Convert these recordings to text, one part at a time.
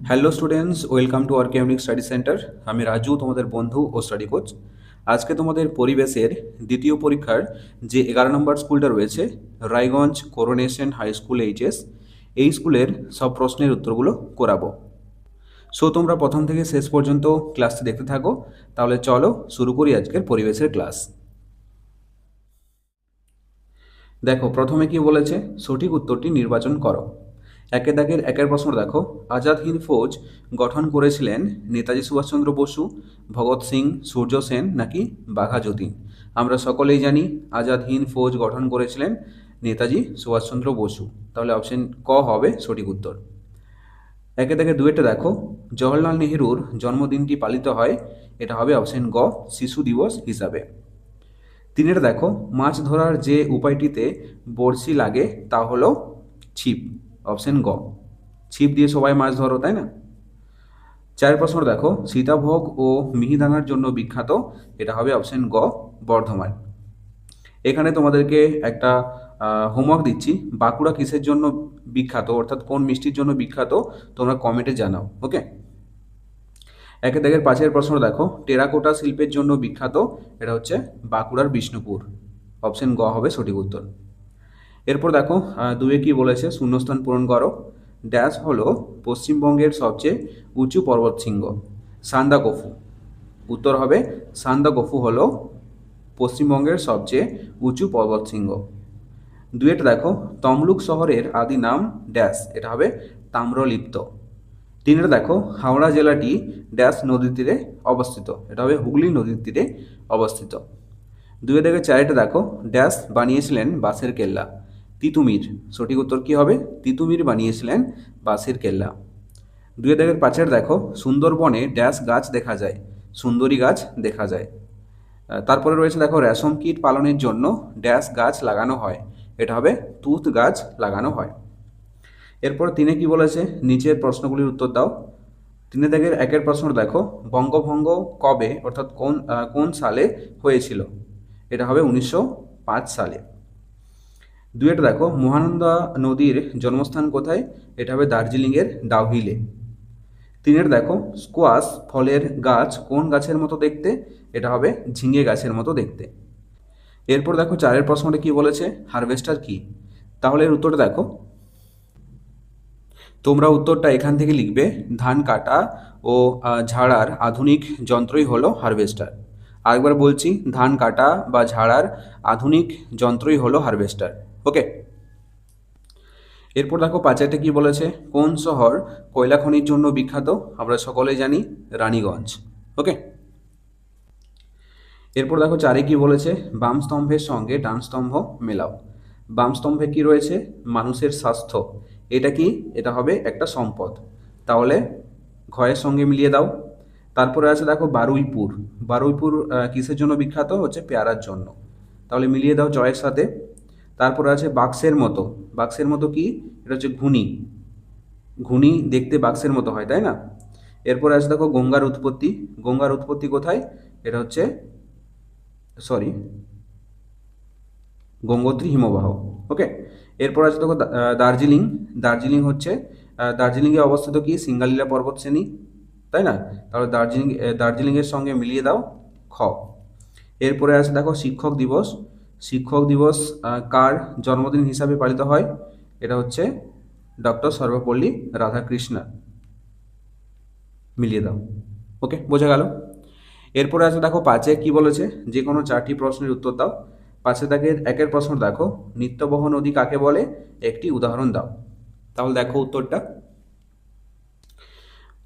Hello students, welcome to our কেএমনিক study centre. আমি রাজু, তোমাদের বন্ধু ও স্টাডি কোচ। আজকে তোমাদের পরিবেশের দ্বিতীয় পরীক্ষার যে 11 নম্বর স্কুলটা রয়েছে, Raiganj coronation high school HS, এই স্কুলের সব প্রশ্নের উত্তরগুলো করাবো। সো তোমরা প্রথম থেকে শেষ পর্যন্ত ক্লাসটি দেখতে থাকো। তাহলে চলো শুরু করি আজকের পরিবেশের ক্লাস। দেখো, প্রথমে কি বলেছে, সঠিক উত্তরটি নির্বাচন করো। একের দাগের একের প্রশ্ন দেখো, আজাদ হিন্দ ফৌজ গঠন করেছিলেন নেতাজি সুভাষচন্দ্র বসু, ভগৎ সিং, সূর্য সেন নাকি বাঘা যতীন? আমরা সকলেই জানি আজাদ হিন্দ ফৌজ গঠন করেছিলেন নেতাজি সুভাষচন্দ্র বসু। তাহলে অপশন ক হবে সঠিক উত্তর। একে দাগে দুয়েটা দেখো, জওহরলাল নেহরুর জন্মদিনটি পালিত হয়, এটা হবে অপশন গ, শিশু দিবস হিসাবে। তিনের দেখো, মাছ ধরার যে উপায়টিতে বড়শি লাগে তা হলো ছিপ, অপশন গ। ছিপ দিয়ে সবাই মাছ ধরো, তাই না? চারের প্রশ্ন দেখো, সীতাভোগ ও মিহিদানার জন্য বিখ্যাত, এটা হবে অপশন গ, বর্ধমান। এখানে তোমাদেরকে একটা হোমওয়ার্ক দিচ্ছি, বাঁকুড়া কিসের জন্য বিখ্যাত, অর্থাৎ কোন মিষ্টির জন্য বিখ্যাত, তোমরা কমেন্টে জানাও। ওকে। একে দাগের পাঁচের প্রশ্ন দেখো, টেরাকোটা শিল্পের জন্য বিখ্যাত, এটা হচ্ছে বাঁকুড়ার বিষ্ণুপুর, অপশন গ হবে সঠিক উত্তর। এরপর দেখো, দুয়ে কি বলেছে, শূন্যস্থান পূরণ করো। ড্যাশ হলো পশ্চিমবঙ্গের সবচেয়ে উঁচু পর্বতশৃঙ্গ? সান্দাকফু। উত্তর হবে সান্দাকফু হলো পশ্চিমবঙ্গের সবচেয়ে উঁচু পর্বতশৃঙ্গ। দুয়েটা দেখো, তমলুক শহরের আদি নাম ড্যাশ, এটা হবে তাম্রলিপ্ত। তিনের দেখো, হাওড়া জেলাটি ড্যাশ নদীর তীরে অবস্থিত, এটা হবে হুগলি নদীর তীরে অবস্থিত। দুয়ে থেকে চারেটা দেখো, ড্যাশ বানিয়েছিলেন বাঁশের কেল্লা? তিতুমির। সঠিক উত্তর কি হবে? তিতুমির বানিয়েছিলেন বাঁশের কেল্লা। দুয়ে থেকে পাঁচের দেখো, সুন্দরবনে ড্যাশ গাছ দেখা যায়? সুন্দরী গাছ দেখা যায়। তারপরে রয়েছে দেখো, রেশম কীট পালনের জন্য ড্যাশ গাছ লাগানো হয়? এটা হবে তুঁত গাছ লাগানো হয়। এরপর তিনে কি বলেছে, নিচের প্রশ্নগুলির উত্তর দাও। তিনে দাগের একের প্রশ্ন দেখো, বঙ্গভঙ্গ কবে অর্থাৎ কোন সালে হয়েছিল? এটা হবে 1905 সালে। দুয়েটা দেখো, মহানন্দা নদীর জন্মস্থান কোথায়? এটা হবে দার্জিলিংয়ের ডাউহিলে। তিনের দেখো, স্কোয়াশ ফলের গাছ কোন গাছের মতো দেখতে? এটা হবে ঝিঙে গাছের মতো দেখতে। এরপর দেখো, চারের প্রশ্নটা কি বলেছে, হারভেস্টার কি? তাহলে এর উত্তরটা দেখো, তোমরা উত্তরটা এখান থেকে লিখবে, ধান কাটা ও ঝাড়ার আধুনিক যন্ত্রই হলো হারভেস্টার। আরেকবার বলছি, ধান কাটা বা ঝাড়ার আধুনিক যন্ত্রই হলো হারভেস্টার। ওকে। এরপর দেখো, পাঁচেরটা কি বলেছে, কোন শহর কয়লা খনির জন্য বিখ্যাত? আমরা সকলেই জানি রানীগঞ্জ। ওকে। এরপর দেখো, চারে কি বলেছে, বাম স্তম্ভের সঙ্গে ডান স্তম্ভ মেলাও? বাম স্তম্ভে কি রয়েছে? মানুষের স্বাস্থ্য। এটা কি? এটা হবে একটা সম্পদ। তাহলে ঘয়ের সঙ্গে মিলিয়ে দাও। তারপরে আছে দেখো বারুইপুর। বারুইপুর কিসের জন্য বিখ্যাত? হচ্ছে পেয়ারার জন্য। তাহলে মিলিয়ে দাও জয়ের সাথে। তারপরে আছে বাক্সের মতো। বাক্সের মতো কি? এটা হচ্ছে ঘুনি। ঘুনি দেখতে বাক্সের মতো হয়, তাই না? এরপরে আছে দেখো গঙ্গার উৎপত্তি। গঙ্গার উৎপত্তি কোথায়? এটা হচ্ছে সরি গঙ্গোত্রী হিমবাহ। ওকে। এরপর আছে দেখো দার্জিলিং। দার্জিলিং হচ্ছে দার্জিলিংয়ে অবস্থিত কি? সিঙ্গালীলা পর্বতশ্রেণী, তাই না? তাহলে দার্জিলিংয়ের সঙ্গে মিলিয়ে দাও খ। এরপরে আছে দেখো শিক্ষক দিবস। শিক্ষক দিবস কার জন্মদিন হিসাবে পালিত হয়? এটা হচ্ছে ডক্টর সর্বপল্লী রাধাকৃষ্ণন। মিলিয়ে দাও। ওকে, বোঝা গেল। এরপরে আছে দেখো পাঁচে কি বলেছে, যে কোনো চারটি প্রশ্নের উত্তর দাও। পাঁচে দাগের একের প্রশ্ন দেখো, নিত্যবহ নদী কাকে বলে? একটি উদাহরণ দাও। তাহলে দেখো উত্তরটা।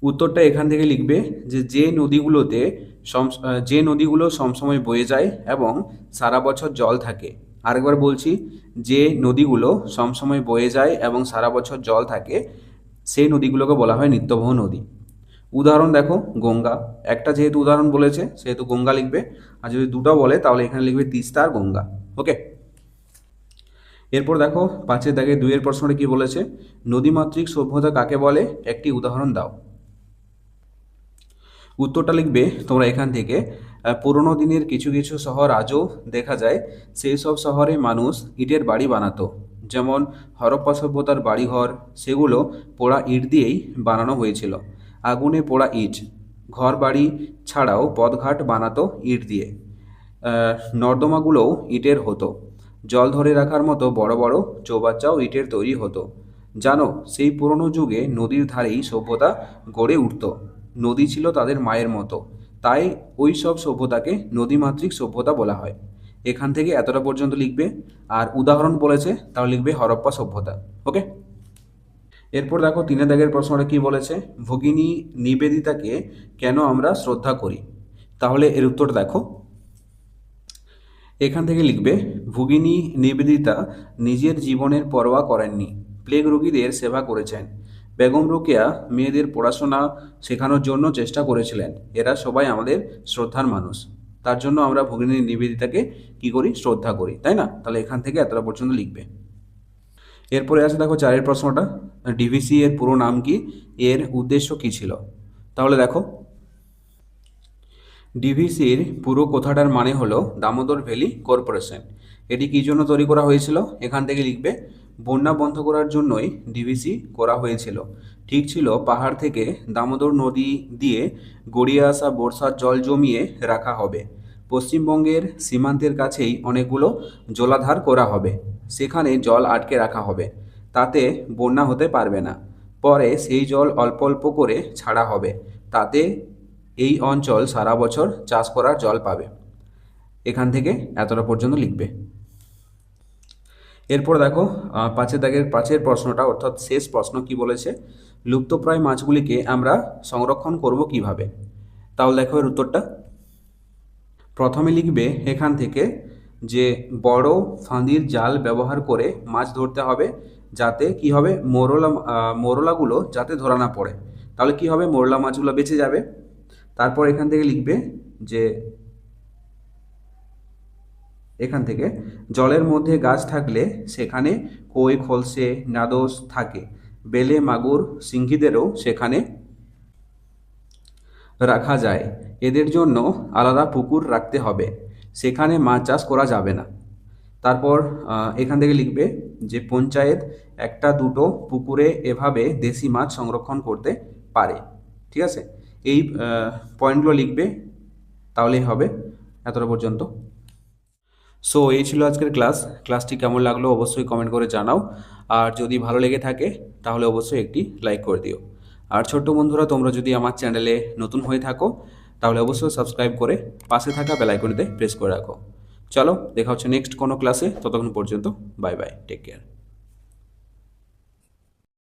উত্তরটা এখান থেকে লিখবে যে নদীগুলো সবসময় বয়ে যায় এবং সারা বছর জল থাকে। আরেকবার বলছি, যে নদীগুলো সবসময় বয়ে যায় এবং সারা বছর জল থাকে, সেই নদীগুলোকে বলা হয় নিত্যবহ নদী। উদাহরণ দেখো গঙ্গা। একটা যেহেতু উদাহরণ বলেছে সেহেতু গঙ্গা লিখবে, আর যদি দুটো বলে তাহলে এখানে লিখবে তিস্তা আর গঙ্গা। ওকে। এরপর দেখো পাঁচের দাগে দুইয়ের প্রশ্নটা কি বলেছে, নদীমাতৃক সভ্যতা কাকে বলে? একটি উদাহরণ দাও। উত্তরটা লিখবে তোমরা এখান থেকে, পুরোনো দিনের কিছু কিছু শহর আজও দেখা যায়, সেই সব শহরে মানুষ ইটের বাড়ি বানাতো। যেমন হরপ্পা সভ্যতার বাড়িঘর, সেগুলো পোড়া ইট দিয়েই বানানো হয়েছিল। আগুনে পোড়া ইট, ঘর বাড়ি ছাড়াও পথঘাট বানাতো ইট দিয়ে। আহ, নর্দমাগুলোও ইটের হতো। জল ধরে রাখার মতো বড় বড় চৌবাচ্চাও ইটের তৈরি হতো। জানো, সেই পুরনো যুগে নদীর ধারেই সভ্যতা গড়ে উঠত। নদী ছিল তাদের মায়ের মতো, তাই ওই সব সভ্যতাকে নদীমাতৃক সভ্যতা বলা হয়। এখান থেকে এতটা পর্যন্ত লিখবে, আর উদাহরণ বলেছে তাও লিখবে হরপ্পা সভ্যতা। ওকে, এরপর দেখো 3 দাগের প্রশ্নটা কি বলেছে, ভগিনী নিবেদিতাকে কেন আমরা শ্রদ্ধা করি? তাহলে এর উত্তর দেখো, এখান থেকে লিখবে, ভগিনী নিবেদিতা নিজের জীবনের পরোয়া করেননি, প্লেগ রোগীদের সেবা করেছেন। বেগম রোকেয়া মেয়েদের পড়াশোনা শেখানোর জন্য চেষ্টা করেছিলেন। এরা সবাই আমাদের শ্রদ্ধার মানুষ, তার জন্য আমরা ভগিনী নিবেদিতাকে কি করি? শ্রদ্ধা করি, তাই না? তাহলে এখান থেকে এতটা পর্যন্ত লিখবে। এরপরে আছে দেখো 4 প্রশ্নটা, ডিভিসি এর পুরো নাম কি, এর উদ্দেশ্য কি ছিল? তাহলে দেখো, ডিভিসির পুরো কথাটার মানে হলো দামোদর ভ্যালি কর্পোরেশন। এটি কী জন্য তৈরি করা হয়েছিল? এখান থেকে লিখবে, বন্যা বন্ধ করার জন্যই ডিভিসি করা হয়েছিল। ঠিক ছিল, পাহাড় থেকে দামোদর নদী দিয়ে গড়িয়ে আসা বর্ষার জল জমিয়ে রাখা হবে। পশ্চিমবঙ্গের সীমান্তের কাছেই অনেকগুলো জলাধার করা হবে, সেখানে জল আটকে রাখা হবে, তাতে বন্যা হতে পারবে না। পরে সেই জল অল্প অল্প করে ছাড়া হবে, তাতে এই অঞ্চল সারা বছর চাষ করার জল পাবে। এখান থেকে এতটা পর্যন্ত লিখবে। এরপর দেখো 5 প্রশ্নটা, অর্থাৎ শেষ প্রশ্ন কি বলেছে, লুপ্তপ্রায় মাছগুলিকে আমরা সংরক্ষণ করব কিভাবে? তাহলে দেখো এর উত্তরটা, প্রথমে লিখবে এখান থেকে যে বড় ফাঁদির জাল ব্যবহার করে মাছ ধরতে হবে, যাতে কি হবে, মোরলাগুলো যাতে ধরা না পড়ে। তাহলে কি হবে, মোরলা মাছগুলো বেঁচে যাবে। তারপর এখান থেকে লিখবে যে এখান থেকে জলের মধ্যে গাছ থাকলে সেখানে কই, খলসে, নাদোস থাকে। বেলে, মাগুর, সিংহীদেরও সেখানে রাখা যায়। এদের জন্য আলাদা পুকুর রাখতে হবে, সেখানে মাছ চাষ করা যাবে না। তারপর এখান থেকে লিখবে যে পঞ্চায়েত একটা দুটো পুকুরে এভাবে দেশি মাছ সংরক্ষণ করতে পারে। ঠিক আছে, এই পয়েন্টগুলো লিখবে, তাহলেই হবে। এতটা পর্যন্ত। সো এই ছিল আজকের ক্লাসটি কেমন লাগলো অবশ্যই কমেন্ট করে জানাও, আর যদি ভালো লেগে থাকে তাহলে অবশ্যই একটি লাইক করে দিও। আর ছোট্ট বন্ধুরা, তোমরা যদি আমার চ্যানেলে নতুন হয়ে থাকো তাহলে অবশ্যই সাবস্ক্রাইব করে পাশে থাকা বেল আইকনটিতে প্রেস করে রাখো। চলো, দেখা হচ্ছে নেক্সট কোনো ক্লাসে, ততক্ষণ পর্যন্ত বাই বাই, টেক কেয়ার।